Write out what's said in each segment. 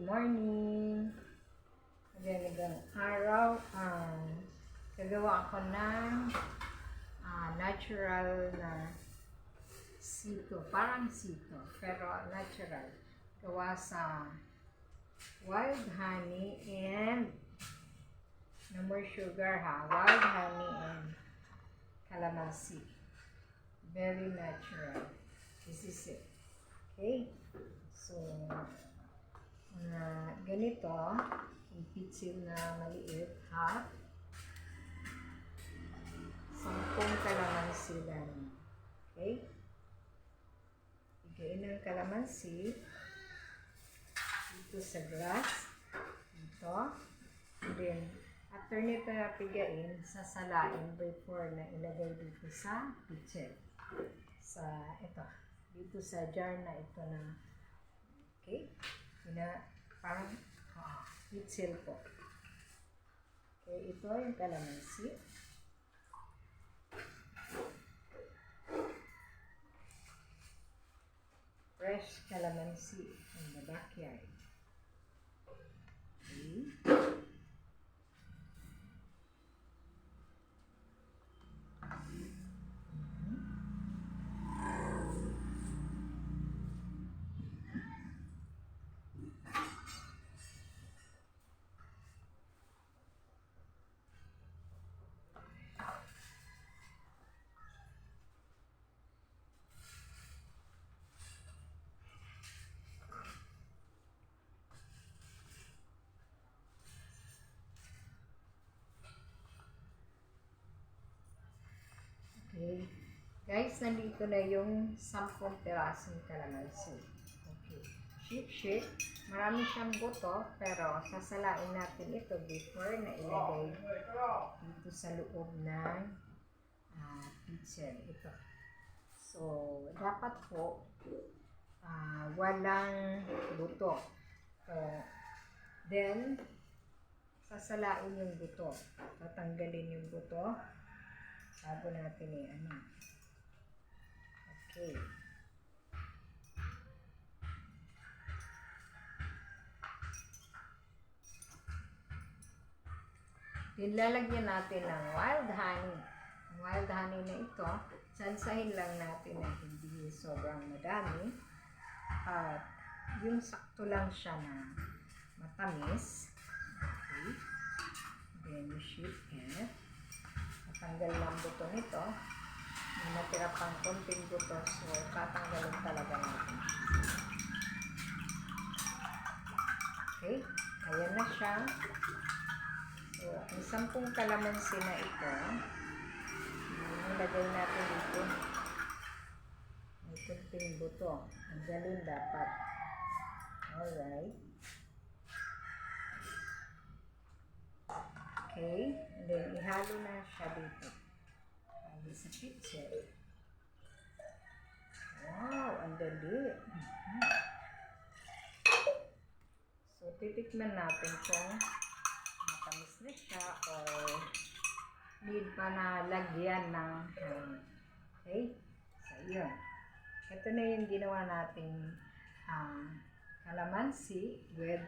morning! Magandang araw. Gagawa ako ng natural na sito. Parang sito, pero natural. Gawa sa wild honey and no more sugar ha. Wild honey and calamansi. Very natural. This is it. Okay? So, ganito, ipitsil na maliit, half, 10 kalamansi lang. Okay? Pigain ng kalamansi dito sa glass, dito, and then, after nito na pigain, sasalain before na ilagay dito sa pitsil. Sa, ito, dito sa jar na ito na, okay? Parang pitsil po. Okay, ito yung kalamansi. Fresh kalamansi in the backyard. Okay. Okay. Guys, nandito na yung 10 pirasong kalamansi. Okay. Shake. Marami siyang buto, pero sasalain natin ito before na ilagay dito sa loob ng pitsil. Ito. So, dapat po walang buto. So, then, sasalain yung buto. Tatanggalin yung buto bago natin Okay. Lalagyan natin ng wild honey. Ang wild honey na ito, sansahin lang natin na hindi sobrang madami. At yung sakto lang siya na matamis. Okay. Then you shake it. Tanggal lang buto nito. May natira pang konting buto, so tatanggalin talaga natin. Okay, ayan na siya. So, ang 10 kalamansi na ito, nilagay natin dito. May konting buto. Tanggalin dapat. Alright. Okay, and then ihalo na siya dito. Halo sa pitsil. Wow, ang dali. So, titikman natin kung matamis na siya or need pa na lagyan ng okay? So, yun. Ito na yung ginawa nating calamansi with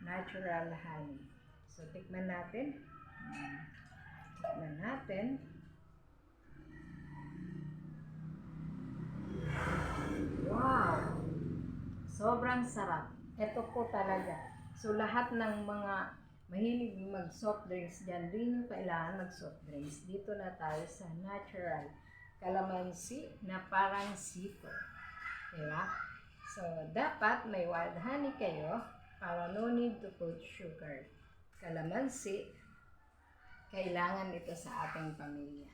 natural honey. So, tikman natin. Wow! Sobrang sarap. Ito po talaga. So, lahat ng mga mahilig mag-soft drinks dyan, di nyo kailangan mag-soft drinks. Dito na tayo sa natural calamansi na parang sito. Diba? So, dapat may wild honey kayo para no need to put sugar. Calamansi, kailangan ito sa ating pamilya.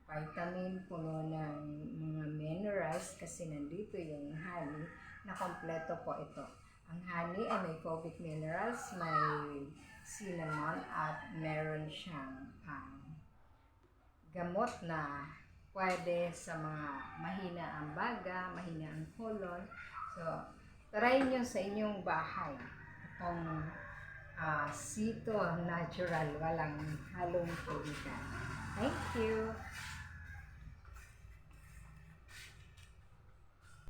Vitamin, puno ng mga minerals kasi nandito yung honey na kompleto po ito. Ang honey ay may phobic minerals, may cinnamon at meron siyang gamot na pwede sa mga mahina ang baga, mahina ang colon. So, try nyo sa inyong bahay itong sito natural, walang halong tubigan. Thank you!